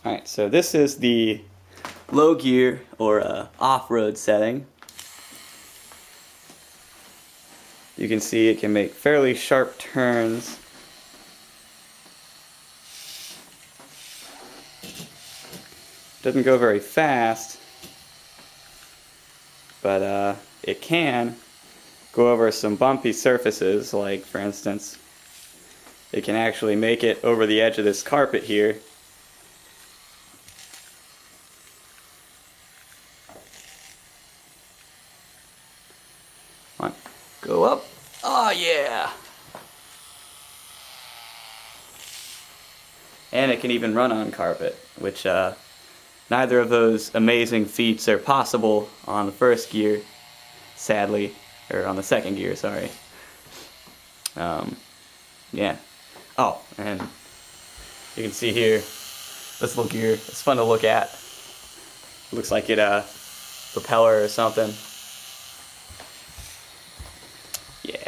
Alright, so this is the low gear or off-road setting. You can see it can make fairly sharp turns. Doesn't go very fast, but it can go over some bumpy surfaces, like for instance, it can actually make it over the edge of this carpet here. Come on, go up. Oh yeah! And it can even run on carpet, which neither of those amazing feats are possible on the first gear, sadly, or on the second gear, sorry. Yeah. Oh, and you can see here, this little gear, it's fun to look at. It looks like it propeller or something.